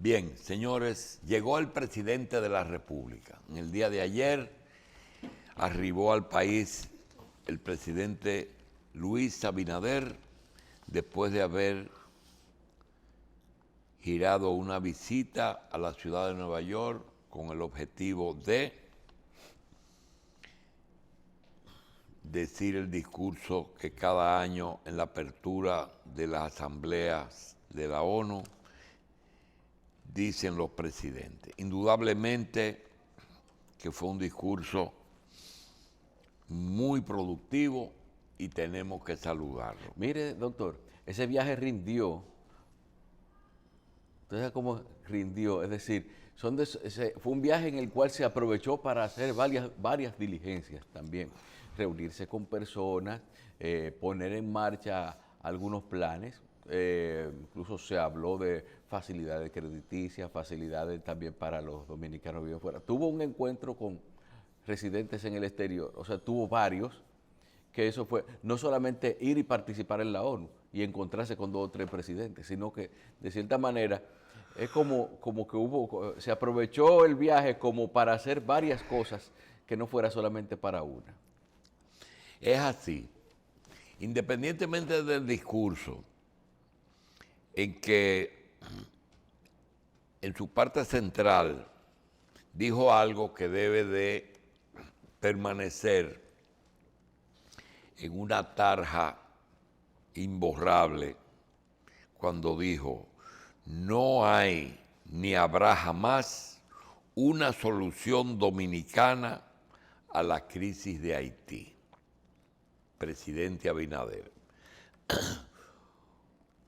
Bien, señores, llegó el presidente de la República. En el día de ayer arribó al país el presidente Luis Abinader después de haber girado una visita a la ciudad de Nueva York con el objetivo de decir el discurso que cada año en la apertura de las asambleas de la ONU dicen los presidentes. Indudablemente que fue un discurso muy productivo y tenemos que saludarlo. Mire, doctor, ese viaje rindió. Entonces, ¿cómo rindió? Es decir, fue un viaje en el cual se aprovechó para hacer varias diligencias también. Reunirse con personas, poner en marcha algunos planes. Incluso se habló de facilidades crediticias, facilidades también para los dominicanos que viven fuera. Tuvo un encuentro con residentes en el exterior, o sea, tuvo varios, que eso fue no solamente ir y participar en la ONU y encontrarse con 2 o 3 presidentes, sino que de cierta manera es como que se aprovechó el viaje como para hacer varias cosas que no fuera solamente para una. Es así, independientemente del discurso, en que en su parte central dijo algo que debe de permanecer en una tarja imborrable cuando dijo: no hay ni habrá jamás una solución dominicana a la crisis de Haití. Presidente Abinader.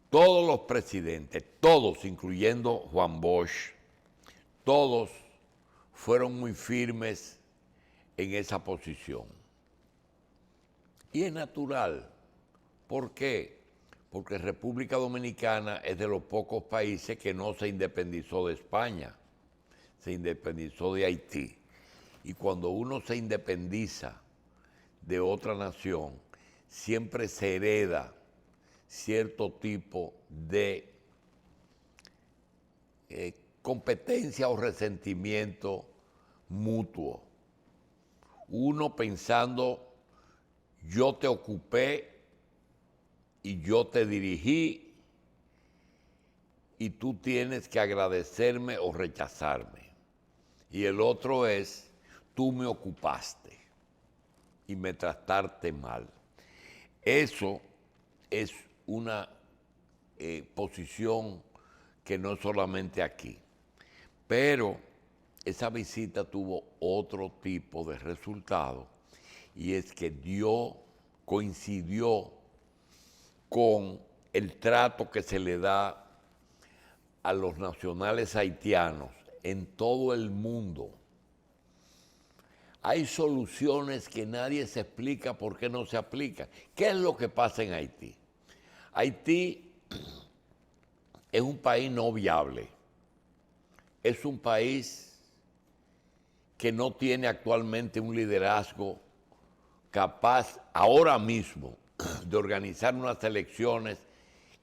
Todos los presidentes, todos, incluyendo Juan Bosch, todos fueron muy firmes en esa posición. Y es natural. ¿Por qué? Porque República Dominicana es de los pocos países que no se independizó de España, se independizó de Haití. Y cuando uno se independiza de otra nación, siempre se hereda cierto tipo de competencia o resentimiento mutuo. Uno pensando: yo te ocupé y yo te dirigí y tú tienes que agradecerme o rechazarme. Y el otro es: tú me ocupaste y me trataste mal. Eso es una posición que no es solamente aquí. Pero esa visita tuvo otro tipo de resultado, y es que coincidió con el trato que se le da a los nacionales haitianos en todo el mundo. Hay soluciones que nadie se explica por qué no se aplican. ¿Qué es lo que pasa en Haití? Haití es un país no viable. Es un país que no tiene actualmente un liderazgo capaz ahora mismo de organizar unas elecciones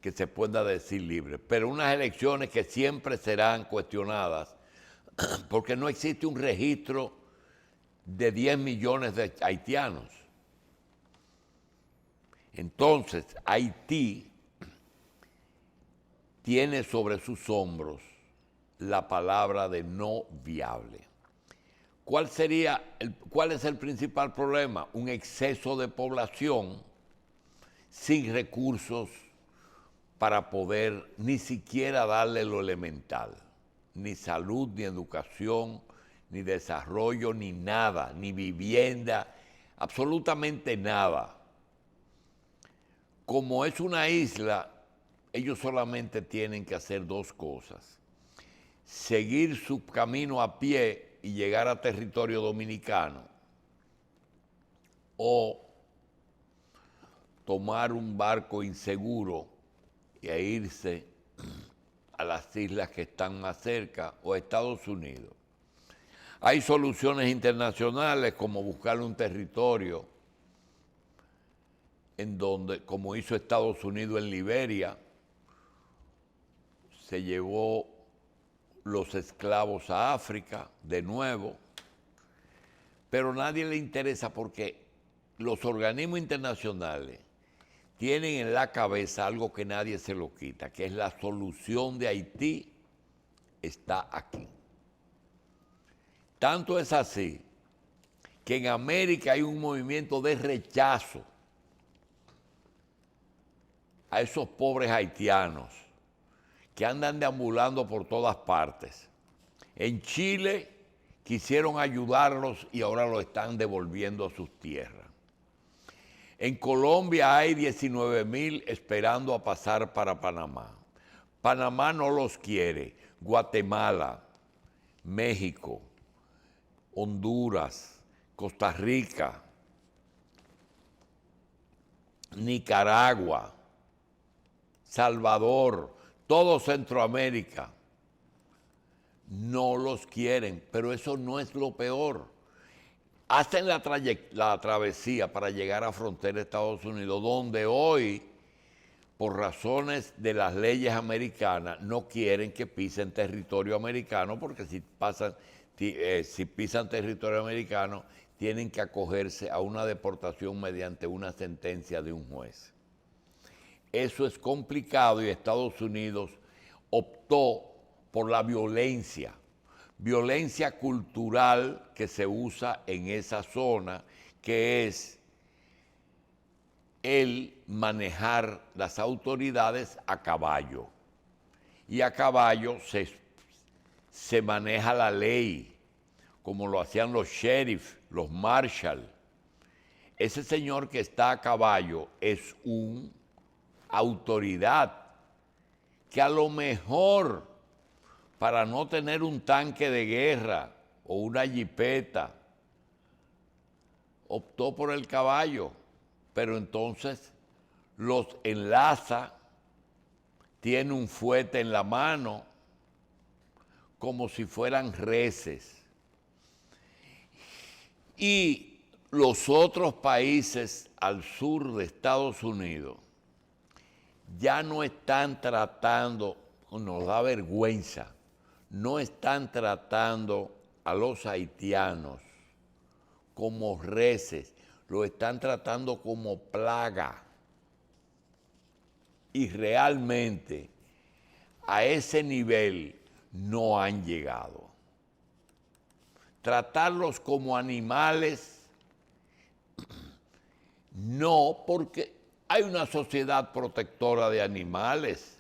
que se pueda decir libres, pero unas elecciones que siempre serán cuestionadas porque no existe un registro de 10 millones de haitianos. Entonces, Haití tiene sobre sus hombros la palabra de no viable. ¿Cuál es el principal problema? Un exceso de población sin recursos para poder ni siquiera darle lo elemental, ni salud, ni educación, ni desarrollo, ni nada, ni vivienda, absolutamente nada. Como es una isla, ellos solamente tienen que hacer 2 cosas: seguir su camino a pie y llegar a territorio dominicano, o tomar un barco inseguro e irse a las islas que están más cerca o a Estados Unidos. Hay soluciones internacionales como buscar un territorio en donde, como hizo Estados Unidos en Liberia, se llevó los esclavos a África de nuevo, pero a nadie le interesa porque los organismos internacionales tienen en la cabeza algo que nadie se lo quita, que es la solución de Haití está aquí. Tanto es así que en América hay un movimiento de rechazo a esos pobres haitianos que andan deambulando por todas partes. En Chile quisieron ayudarlos y ahora lo están devolviendo a sus tierras. En Colombia hay 19,000 esperando a pasar para Panamá. Panamá no los quiere. Guatemala, México, Honduras, Costa Rica, Nicaragua, Salvador, todo Centroamérica, no los quieren, pero eso no es lo peor. Hacen la travesía para llegar a frontera de Estados Unidos, donde hoy, por razones de las leyes americanas, no quieren que pisen territorio americano, porque si pisan territorio americano, tienen que acogerse a una deportación mediante una sentencia de un juez. Eso es complicado y Estados Unidos optó por la violencia cultural que se usa en esa zona, que es el manejar las autoridades a caballo. Y a caballo se maneja la ley, como lo hacían los sheriff, los marshal. Ese señor que está a caballo es una autoridad que a lo mejor, para no tener un tanque de guerra o una jipeta, optó por el caballo, pero entonces los enlaza, tiene un fuete en la mano, como si fueran reses. Y los otros países al sur de Estados Unidos ya no están tratando, nos da vergüenza, no están tratando a los haitianos como reses, lo están tratando como plaga. Y realmente a ese nivel no han llegado. Tratarlos como animales, no, porque hay una sociedad protectora de animales,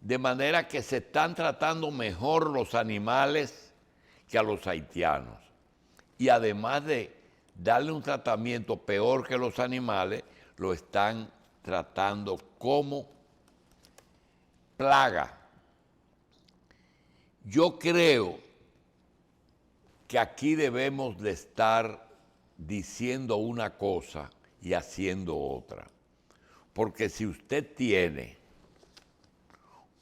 de manera que se están tratando mejor los animales que a los haitianos. Y además de darle un tratamiento peor que los animales, lo están tratando como plaga. Yo creo que aquí debemos de estar diciendo una cosa y haciendo otra. Porque si usted tiene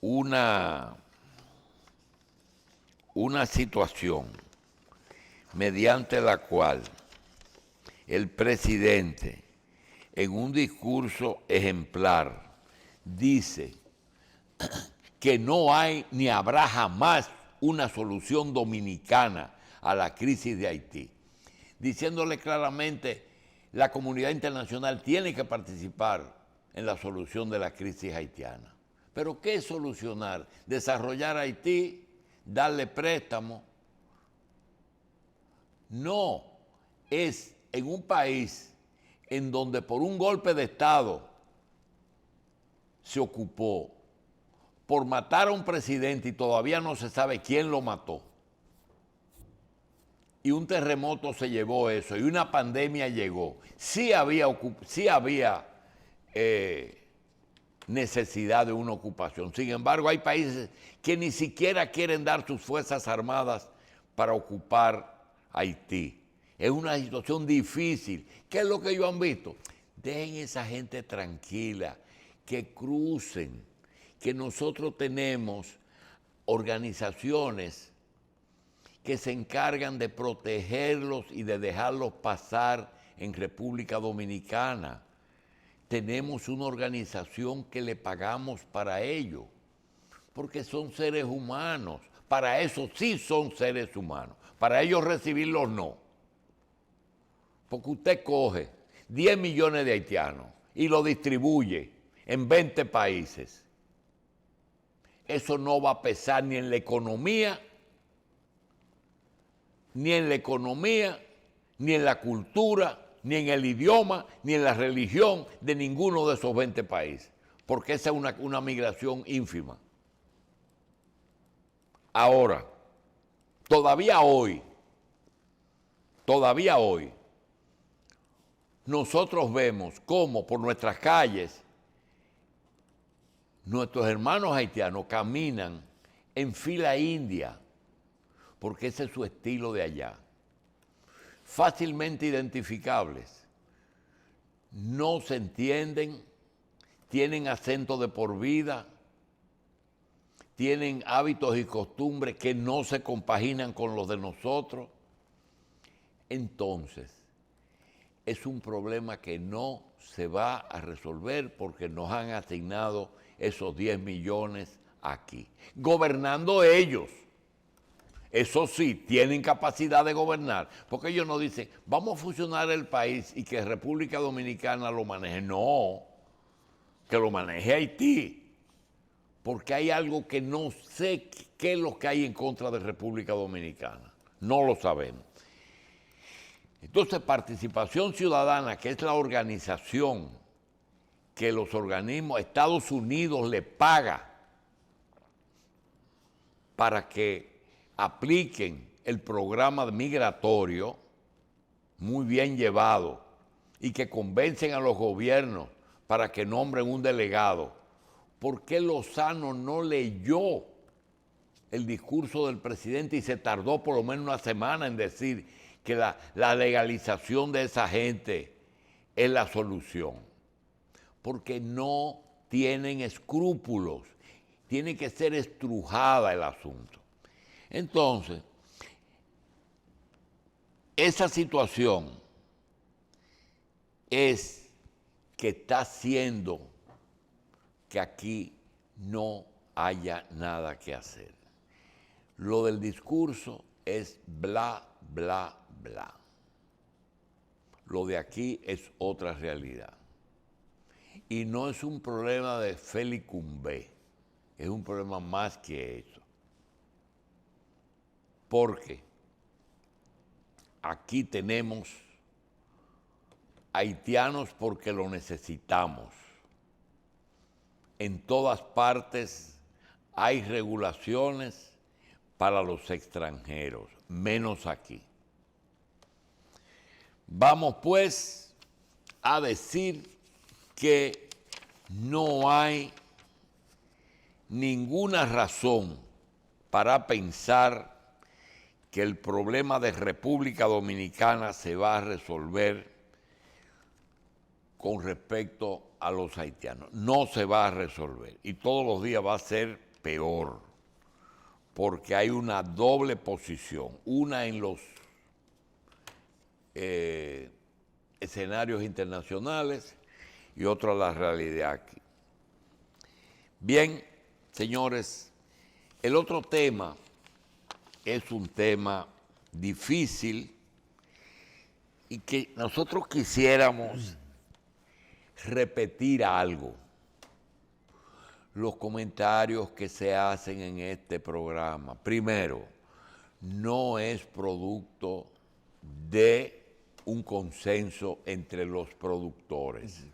una situación mediante la cual el presidente, en un discurso ejemplar, dice que no hay ni habrá jamás una solución dominicana a la crisis de Haití, diciéndole claramente la comunidad internacional tiene que participar en la solución de la crisis haitiana. ¿Pero qué es solucionar? ¿Desarrollar Haití? ¿Darle préstamo? No, es en un país en donde por un golpe de Estado se ocupó por matar a un presidente y todavía no se sabe quién lo mató. Y un terremoto se llevó eso, y una pandemia llegó. Sí había necesidad de una ocupación. Sin embargo, hay países que ni siquiera quieren dar sus fuerzas armadas para ocupar Haití. Es una situación difícil. ¿Qué es lo que ellos han visto? Dejen esa gente tranquila, que crucen, que nosotros tenemos organizaciones que se encargan de protegerlos y de dejarlos pasar en República Dominicana. Tenemos una organización que le pagamos para ello. Porque son seres humanos. Para eso sí son seres humanos. Para ellos recibirlos no. Porque usted coge 10 millones de haitianos y lo distribuye en 20 países. Eso no va a pesar ni en la economía, ni en la cultura, ni en el idioma, ni en la religión de ninguno de esos 20 países. Porque esa es una migración ínfima. Ahora, todavía hoy, nosotros vemos cómo por nuestras calles nuestros hermanos haitianos caminan en fila india, porque ese es su estilo de allá. Fácilmente identificables, no se entienden, tienen acento de por vida, tienen hábitos y costumbres que no se compaginan con los de nosotros. Entonces, es un problema que no se va a resolver porque nos han asignado esos 10 millones aquí, gobernando ellos. Eso sí, tienen capacidad de gobernar, porque ellos no dicen, vamos a fusionar el país y que República Dominicana lo maneje. No, que lo maneje Haití, porque hay algo que no sé qué es lo que hay en contra de República Dominicana. No lo sabemos. Entonces, Participación Ciudadana, que es la organización que los organismos, Estados Unidos le paga para que apliquen el programa migratorio, muy bien llevado, y que convencen a los gobiernos para que nombren un delegado. ¿Por qué Lozano no leyó el discurso del presidente y se tardó por lo menos una semana en decir que la legalización de esa gente es la solución? Porque no tienen escrúpulos, tiene que ser estrujada el asunto. Entonces, esa situación es que está haciendo que aquí no haya nada que hacer. Lo del discurso es bla, bla, bla. Lo de aquí es otra realidad. Y no es un problema de Félix Cumbé, es un problema más que eso. Porque aquí tenemos haitianos porque lo necesitamos. En todas partes hay regulaciones para los extranjeros, menos aquí. Vamos pues a decir que no hay ninguna razón para pensar que el problema de República Dominicana se va a resolver con respecto a los haitianos. No se va a resolver y todos los días va a ser peor, porque hay una doble posición, una en los escenarios internacionales y otra la realidad aquí. Bien, señores, el otro tema es un tema difícil y que nosotros quisiéramos repetir algo. Los comentarios que se hacen en este programa, primero, no es producto de un consenso entre los productores.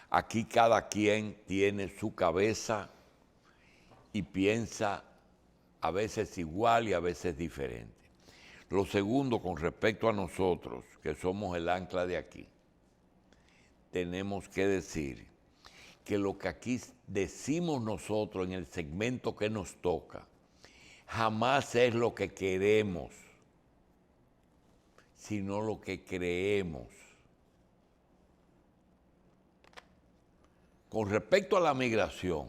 Aquí cada quien tiene su cabeza y piensa a veces igual y a veces diferente. Lo segundo, con respecto a nosotros, que somos el ancla de aquí, tenemos que decir que lo que aquí decimos nosotros en el segmento que nos toca, jamás es lo que queremos, sino lo que creemos. Con respecto a la migración,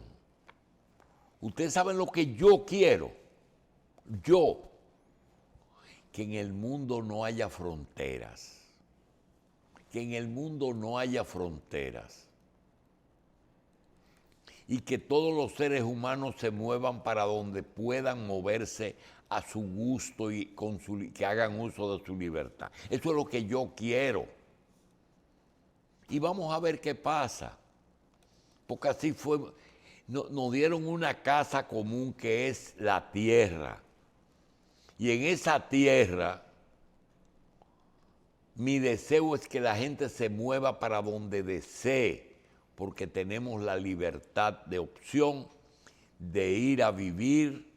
ustedes saben lo que yo quiero. Que en el mundo no haya fronteras. Que en el mundo no haya fronteras. y que todos los seres humanos se muevan para donde puedan moverse a su gusto y que hagan uso de su libertad. Eso es lo que yo quiero. Y vamos a ver qué pasa. Porque así fue. Nos dieron una casa común que es la tierra. Y en esa tierra, mi deseo es que la gente se mueva para donde desee, porque tenemos la libertad de opción de ir a vivir,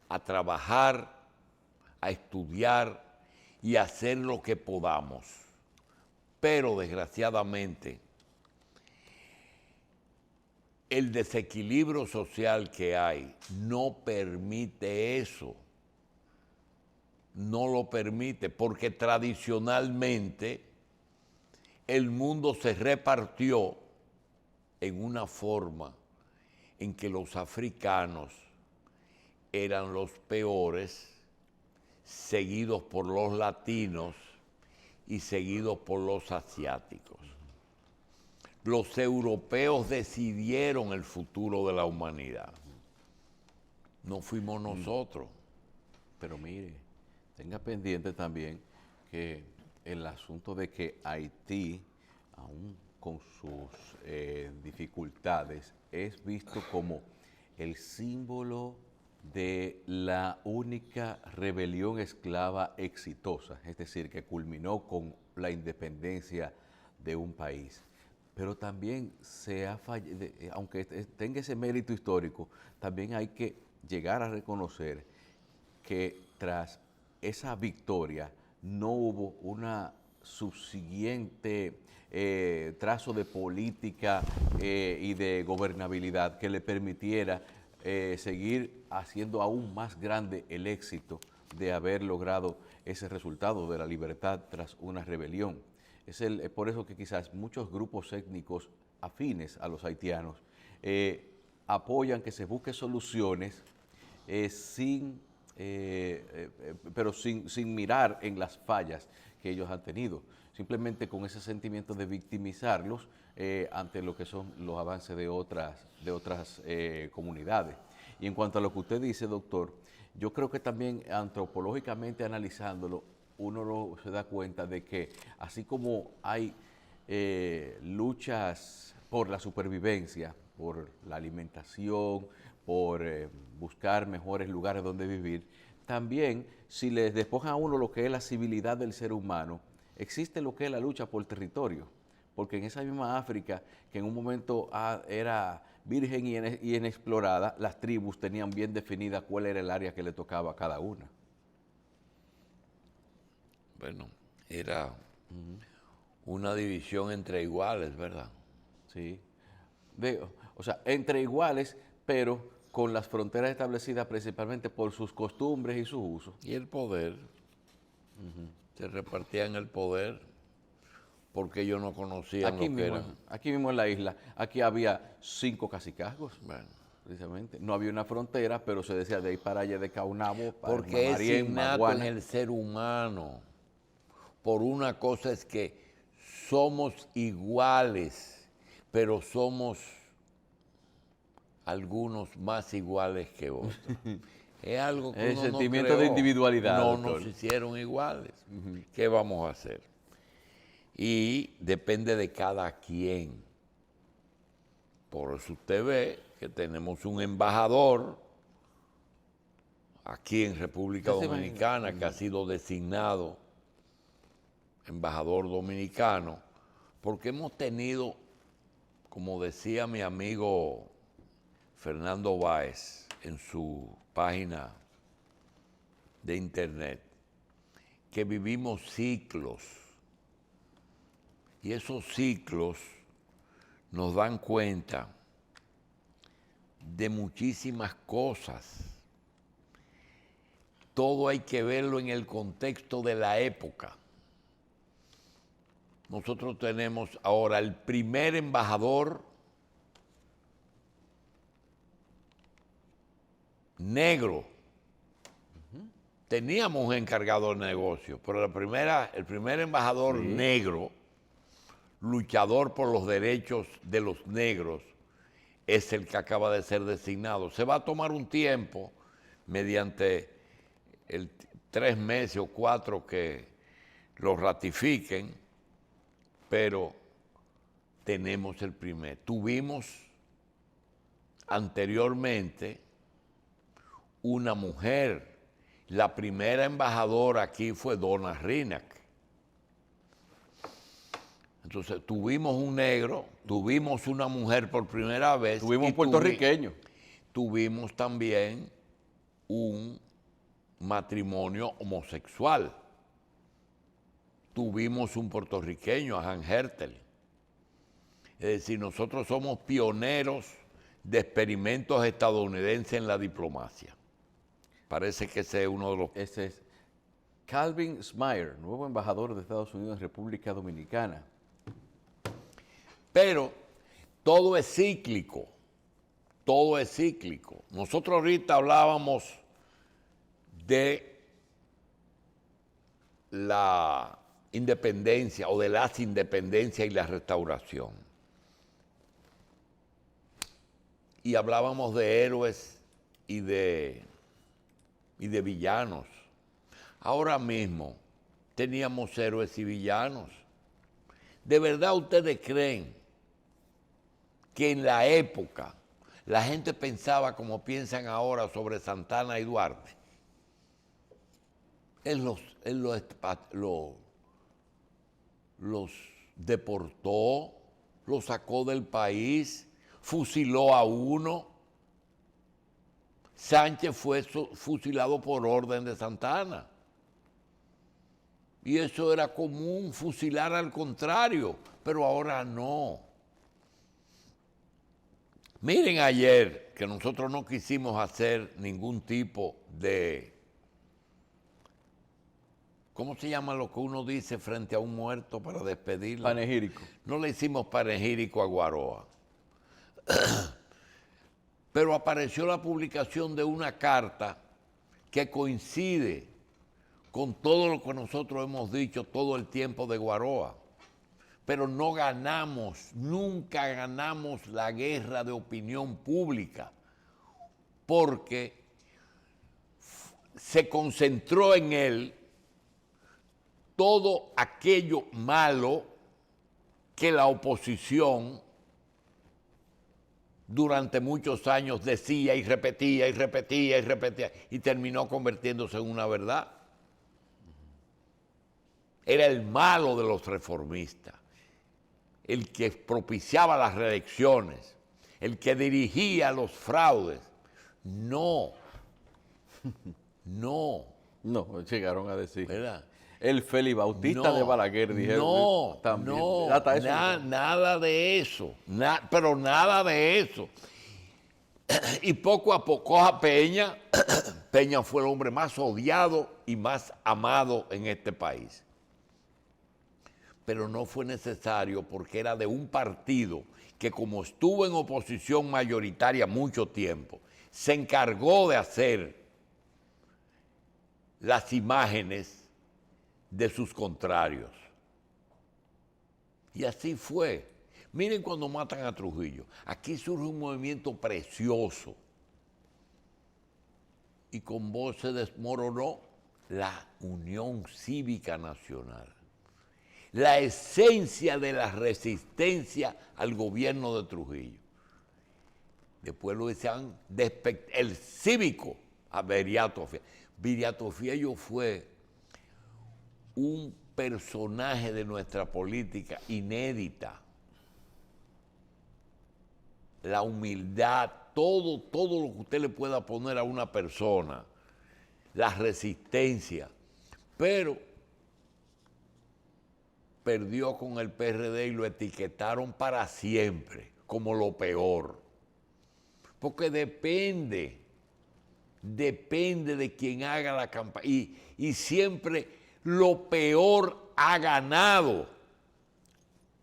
a trabajar, a estudiar y a hacer lo que podamos. Pero desgraciadamente, el desequilibrio social que hay no permite eso. No lo permite, porque tradicionalmente el mundo se repartió en una forma en que los africanos eran los peores, seguidos por los latinos y seguidos por los asiáticos. Los europeos decidieron el futuro de la humanidad. No fuimos nosotros. Pero mire, tenga pendiente también que el asunto de que Haití, aún con sus dificultades, es visto como el símbolo de la única rebelión esclava exitosa, es decir, que culminó con la independencia de un país. Pero también aunque tenga ese mérito histórico, también hay que llegar a reconocer que tras esa victoria no hubo una subsiguiente trazo de política y de gobernabilidad que le permitiera seguir haciendo aún más grande el éxito de haber logrado ese resultado de la libertad tras una rebelión. Es por eso que quizás muchos grupos étnicos afines a los haitianos apoyan que se busque soluciones pero sin mirar en las fallas que ellos han tenido, simplemente con ese sentimiento de victimizarlos ante lo que son los avances de otras comunidades. Y en cuanto a lo que usted dice, doctor, yo creo que también antropológicamente analizándolo, uno se da cuenta de que así como hay luchas por la supervivencia, por la alimentación, por buscar mejores lugares donde vivir, también si les despojan a uno lo que es la civilidad del ser humano, existe lo que es la lucha por territorio, porque en esa misma África, que en un momento era virgen y inexplorada, las tribus tenían bien definida cuál era el área que le tocaba a cada una. Bueno, era una división entre iguales, ¿verdad? Sí. O sea, entre iguales, pero con las fronteras establecidas principalmente por sus costumbres y sus usos. Y el poder. Se repartían el poder porque ellos no conocían lo que era. Aquí mismo en la isla, aquí había 5 cacicazgos. Bueno. Precisamente. No había una frontera, pero se decía de ahí para allá, de Caunabo, para porque Marién, es innato Maguana. en el ser humano. Por una cosa es que somos iguales, pero somos algunos más iguales que otros. Es algo que El uno sentimiento no creó. de individualidad, No doctor. nos hicieron iguales. ¿Qué vamos a hacer? Y depende de cada quien. Por eso usted ve que tenemos un embajador aquí en República Dominicana que ha sido designado embajador dominicano, porque hemos tenido, como decía mi amigo Fernando Báez en su página de internet, que vivimos ciclos. Y esos ciclos nos dan cuenta de muchísimas cosas. Todo hay que verlo en el contexto de la época. Nosotros tenemos ahora el primer embajador negro. Teníamos un encargado de negocio, pero el primer embajador negro, luchador por los derechos de los negros, es el que acaba de ser designado. Se va a tomar un tiempo mediante 3 meses o 4 que lo ratifiquen, pero tenemos el primer. Tuvimos anteriormente una mujer. La primera embajadora aquí fue Donna Rinac. Entonces tuvimos un negro, tuvimos una mujer por primera vez. Tuvimos un puertorriqueño. Tuvimos también un matrimonio homosexual. Tuvimos un puertorriqueño, a Han Hertel. Es decir, nosotros somos pioneros de experimentos estadounidenses en la diplomacia. Parece que ese es uno de los... Ese es Calvin Smyer, nuevo embajador de Estados Unidos en República Dominicana. Pero todo es cíclico, todo es cíclico. Nosotros ahorita hablábamos de la independencia o de las independencias y la restauración. Y hablábamos de héroes y de villanos. Ahora mismo teníamos héroes y villanos. ¿De verdad ustedes creen que en la época la gente pensaba como piensan ahora sobre Santana y Duarte? Él los deportó, los sacó del país, fusiló a uno. Sánchez fue fusilado por orden de Santana. Y eso era común, fusilar al contrario, pero ahora no. Miren ayer que nosotros no quisimos hacer ningún tipo de, ¿cómo se llama lo que uno dice frente a un muerto para despedirlo? Panegírico. No le hicimos panegírico a Guaroa. Pero apareció la publicación de una carta que coincide con todo lo que nosotros hemos dicho todo el tiempo de Guaroa. Pero no ganamos, nunca ganamos la guerra de opinión pública, porque se concentró en él todo aquello malo que la oposición durante muchos años decía y repetía y repetía y repetía, y terminó convirtiéndose en una verdad. Era el malo de los reformistas, el que propiciaba las reelecciones, el que dirigía los fraudes. No, no. No, llegaron a decir. ¿Verdad? El Felibautista de Balaguer, dijeron. No, también. no, Hasta eso nada de eso, pero nada de eso. Y poco a poco a Peña, Peña fue el hombre más odiado y más amado en este país. Pero no fue necesario porque era de un partido que, como estuvo en oposición mayoritaria mucho tiempo, se encargó de hacer las imágenes de sus contrarios. Y así fue. Miren cuando matan a Trujillo. Aquí surge un movimiento precioso. Y con vos se desmoronó la Unión Cívica Nacional. La esencia de la resistencia al gobierno de Trujillo. Después lo decían el cívico a Viriato Fiallo. Viriato Fiallo fue un personaje de nuestra política inédita. La humildad, todo lo que usted le pueda poner a una persona, la resistencia, pero perdió con el PRD y lo etiquetaron para siempre como lo peor. Porque depende de quien haga la campaña. Y siempre lo peor ha ganado.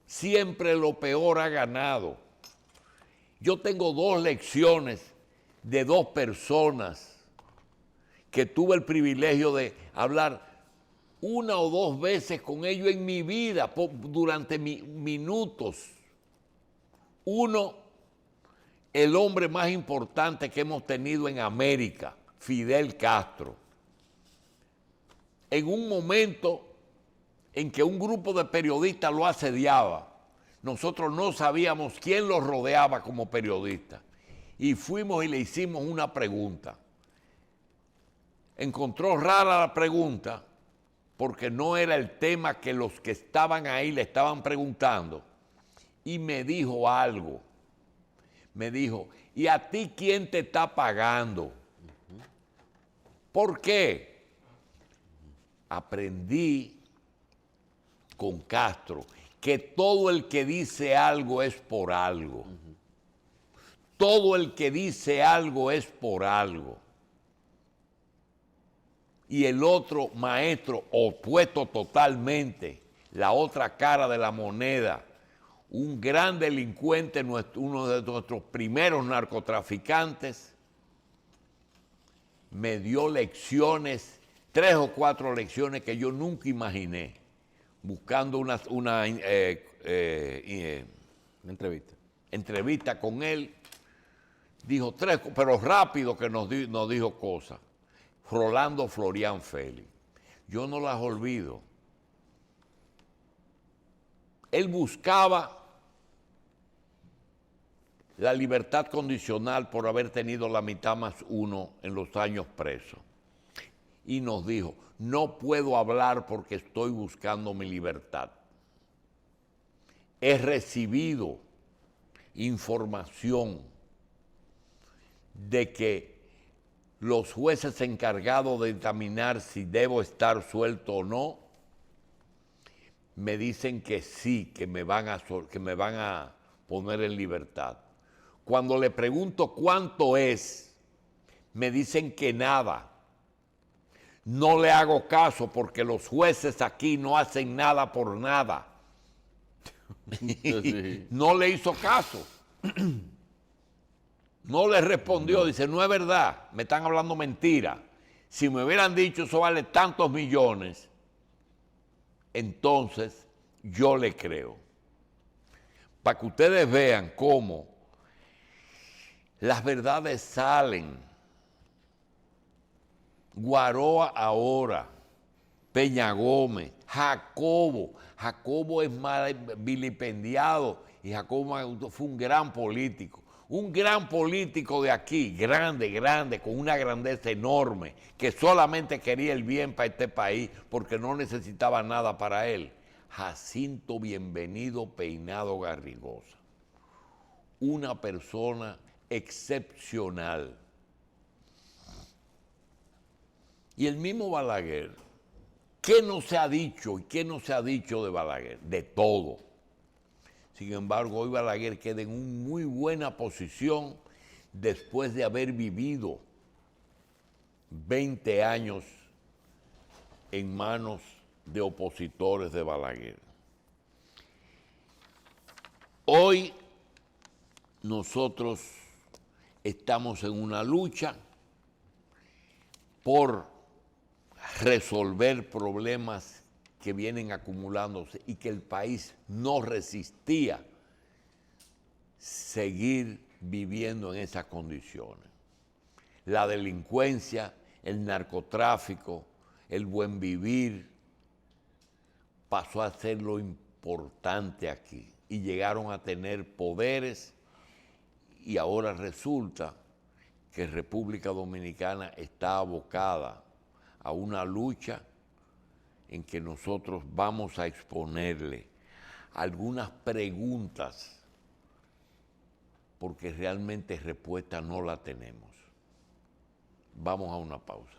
Siempre lo peor ha ganado. Yo tengo 2 lecciones de 2 personas que tuve el privilegio de hablar 1 o 2 veces con ellos en mi vida, durante minutos. Uno el hombre más importante que hemos tenido en América, Fidel Castro, en un momento en que un grupo de periodistas lo asediaba, nosotros no sabíamos quién lo rodeaba como periodista. Y fuimos y le hicimos una pregunta. Encontró rara la pregunta porque no era el tema que los que estaban ahí le estaban preguntando. Y me dijo algo. Me dijo, ¿y a ti quién te está pagando? ¿Por qué? Aprendí con Castro que todo el que dice algo es por algo. Todo el que dice algo es por algo. Y el otro maestro, opuesto totalmente, la otra cara de la moneda, un gran delincuente, uno de nuestros primeros narcotraficantes, me dio lecciones, 3 o 4 lecciones que yo nunca imaginé, buscando una entrevista con él. Dijo 3, pero rápido que nos dijo cosas. Rolando Florián Félix. Yo no las olvido. Él buscaba la libertad condicional por haber tenido la mitad más 1 en los años preso. Y nos dijo, no puedo hablar porque estoy buscando mi libertad. He recibido información de que los jueces encargados de determinar si debo estar suelto o no, me dicen que sí, que me van a poner en libertad. Cuando le pregunto cuánto es, me dicen que nada. No le hago caso porque los jueces aquí no hacen nada por nada. Sí. No le hizo caso. No le respondió, dice, no es verdad, me están hablando mentira. Si me hubieran dicho eso vale tantos millones, entonces yo le creo. Para que ustedes vean cómo las verdades salen. Guaroa ahora, Peña Gómez, Jacobo es mal vilipendiado y Jacobo fue un gran político. Un gran político de aquí, grande, con una grandeza enorme, que solamente quería el bien para este país porque no necesitaba nada para él. Jacinto Bienvenido Peinado Garrigosa. Una persona excepcional. Y el mismo Balaguer, ¿qué no se ha dicho y qué no se ha dicho de Balaguer? De todo. Sin embargo, hoy Balaguer queda en una muy buena posición después de haber vivido 20 años en manos de opositores de Balaguer. Hoy nosotros estamos en una lucha por resolver problemas que vienen acumulándose y que el país no resistía seguir viviendo en esas condiciones. La delincuencia, el narcotráfico, el buen vivir, pasó a ser lo importante aquí y llegaron a tener poderes y ahora resulta que República Dominicana está abocada a una lucha en que nosotros vamos a exponerle algunas preguntas porque realmente respuesta no la tenemos. Vamos a una pausa.